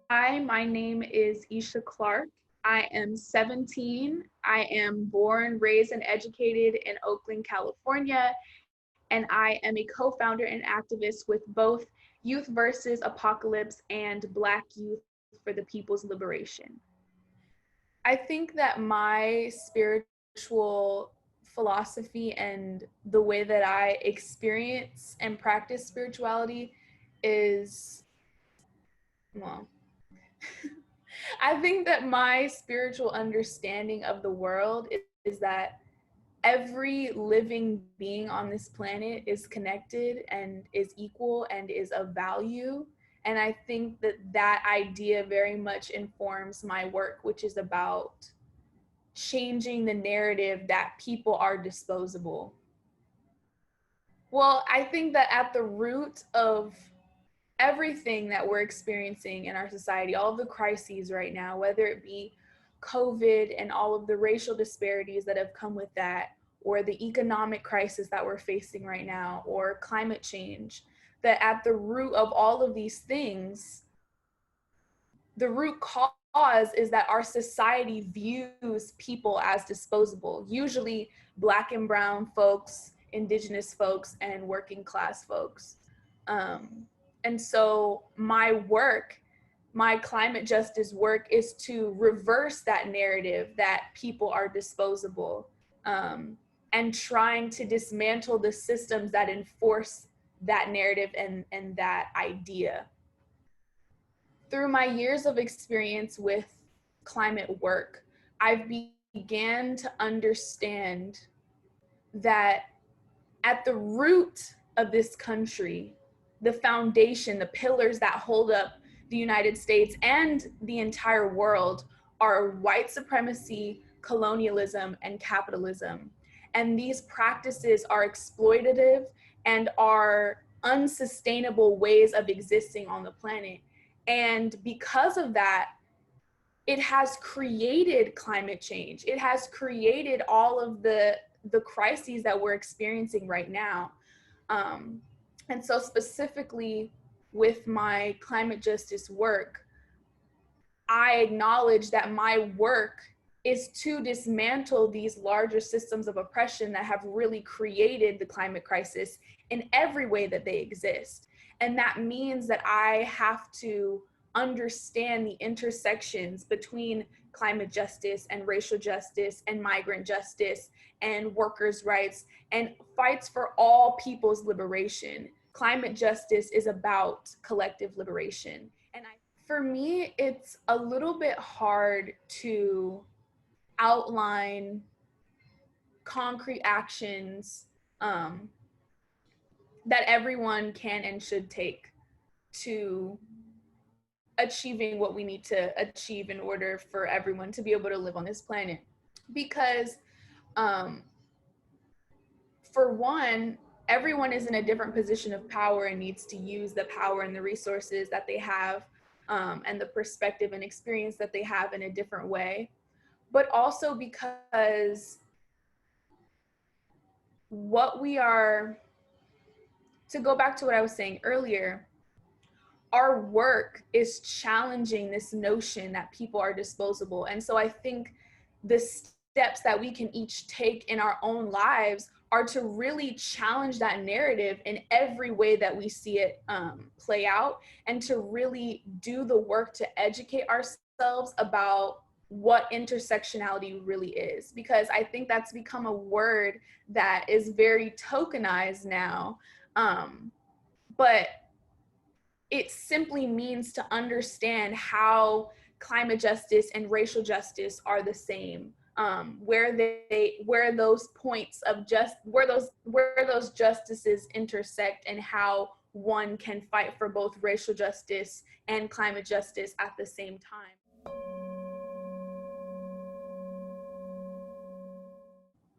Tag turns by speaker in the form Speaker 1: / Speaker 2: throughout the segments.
Speaker 1: Hi, my name is Ejfa Clarke. I am 17. I am born, raised, and educated in Oakland, California, and I am a co-founder and activist with both Youth versus Apocalypse and Black Youth for the People's Liberation. I think that my spiritual philosophy and the way that I experience and practice spirituality is, well, I think that my spiritual understanding of the world is that every living being on this planet is connected and is equal and is of value. And I think that that idea very much informs my work, which is about changing the narrative that people are disposable. Well, I think that at the root of everything that we're experiencing in our society, all of the crises right now, whether it be COVID and all of the racial disparities that have come with that, or the economic crisis that we're facing right now, or climate change, that at the root of all of these things, the root cause is that our society views people as disposable, usually Black and brown folks, indigenous folks, and working class folks. And so my work, my climate justice work, is to reverse that narrative that people are disposable, and trying to dismantle the systems that enforce that narrative and that idea. Through my years of experience with climate work, I've began to understand that at the root of this country, the foundation, the pillars that hold up the United States and the entire world are white supremacy, colonialism, and capitalism. And these practices are exploitative and are unsustainable ways of existing on the planet. And because of that, it has created climate change. It has created all of the crises that we're experiencing right now. Um, and so specifically with my climate justice work, I acknowledge that my work is to dismantle these larger systems of oppression that have really created the climate crisis in every way that they exist. And that means that I have to understand the intersections between climate justice and racial justice and migrant justice and workers' rights and fights for all people's liberation. Climate justice is about collective liberation. And for me, it's a little bit hard to outline concrete actions um, that everyone can and should take to achieving what we need to achieve in order for everyone to be able to live on this planet. Because um, for one, everyone is in a different position of power and needs to use the power and the resources that they have, and the perspective and experience that they have in a different way. But also because what we are, to go back to what I was saying earlier, our work is challenging this notion that people are disposable. And so I think the steps that we can each take in our own lives are to really challenge that narrative in every way that we see it play out, and to really do the work to educate ourselves about what intersectionality really is. Because I think that's become a word that is very tokenized now. But it simply means to understand how climate justice and racial justice are the same, where those points of where those justices intersect, and how one can fight for both racial justice and climate justice at the same time.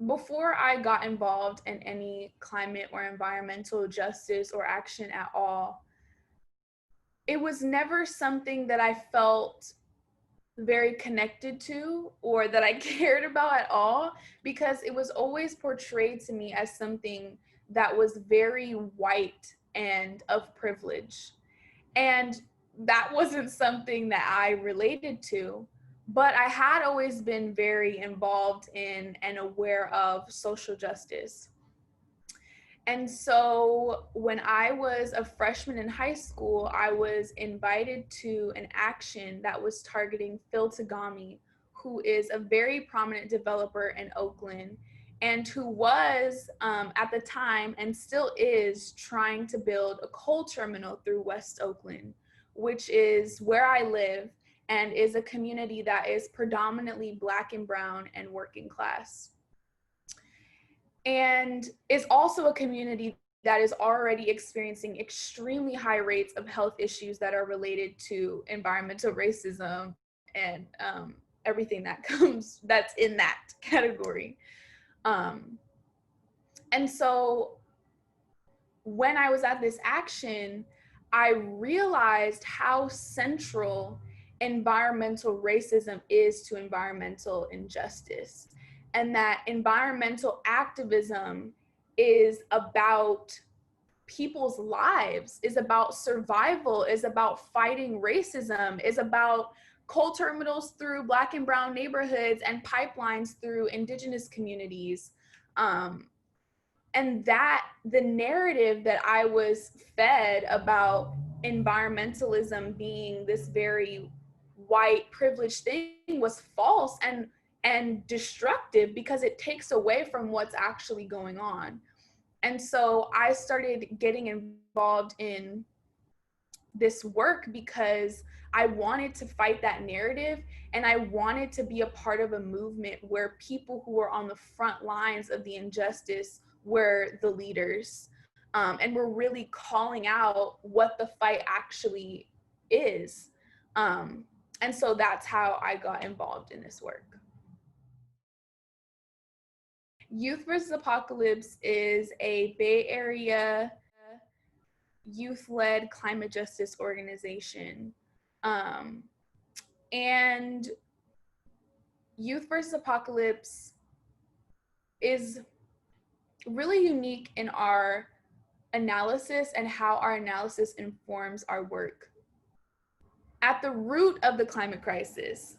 Speaker 1: Before I got involved in any climate or environmental justice or action at all, it was never something that I felt very connected to or that I cared about at all, because it was always portrayed to me as something that was very white and of privilege. And that wasn't something that I related to. But I had always been very involved in and aware of social justice. And so when I was a freshman in high school, I was invited to an action that was targeting Phil Tagami, who is a very prominent developer in Oakland and who was at the time and still is trying to build a coal terminal through West Oakland, which is where I live and is a community that is predominantly Black and brown and working class. And is also a community that is already experiencing extremely high rates of health issues that are related to environmental racism and everything that comes that's in that category. Um, and so when I was at this action, I realized how central environmental racism is to environmental injustice, and that environmental activism is about people's lives, is about survival, is about fighting racism, is about coal terminals through Black and brown neighborhoods and pipelines through indigenous communities. And that the narrative that I was fed about environmentalism being this very white privileged thing was false and destructive, because it takes away from what's actually going on. And so I started getting involved in this work because I wanted to fight that narrative, and I wanted to be a part of a movement where people who were on the front lines of the injustice were the leaders, and we're really calling out what the fight actually is. And so that's how I got involved in this work. Youth versus Apocalypse is a Bay Area youth-led climate justice organization. Um, and Youth versus Apocalypse is really unique in our analysis and how our analysis informs our work. At the root of the climate crisis,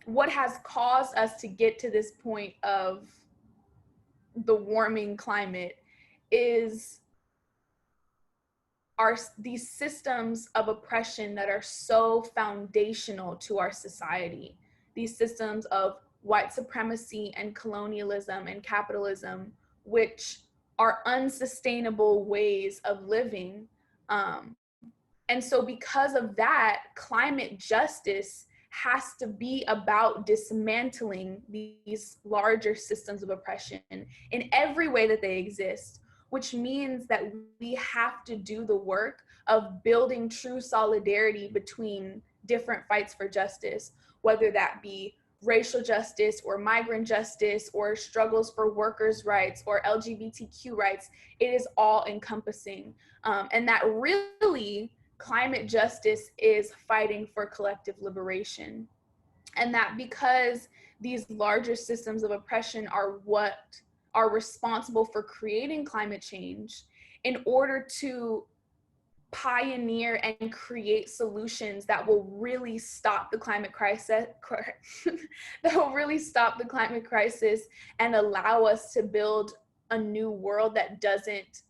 Speaker 1: what has caused us to get to this point of the warming climate is these systems of oppression that are so foundational to our society, these systems of white supremacy and colonialism and capitalism, which are unsustainable ways of living. And so because of that, climate justice has to be about dismantling these larger systems of oppression in every way that they exist, which means that we have to do the work of building true solidarity between different fights for justice, whether that be racial justice or migrant justice or struggles for workers' rights or LGBTQ rights. It is all encompassing. And that really, climate justice is fighting for collective liberation. And that because these larger systems of oppression are what are responsible for creating climate change, in order to pioneer and create solutions that will really stop the climate crisis that will really stop the climate crisis and allow us to build a new world that doesn't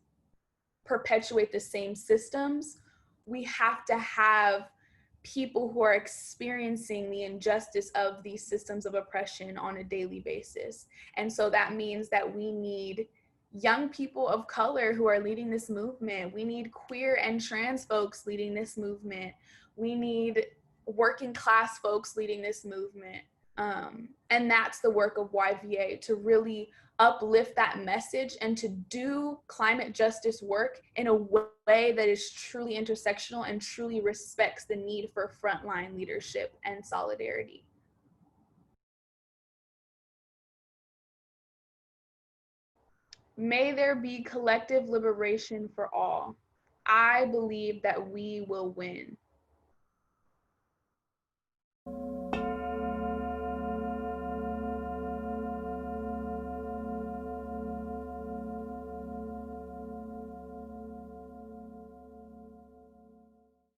Speaker 1: perpetuate the same systems, we have to have people who are experiencing the injustice of these systems of oppression on a daily basis. And so that means that we need young people of color who are leading this movement. We need queer and trans folks leading this movement. We need working class folks leading this movement. And that's the work of YVA, to really uplift that message and to do climate justice work in a way that is truly intersectional and truly respects the need for frontline leadership and solidarity. May there be collective liberation for all. I believe that we will win.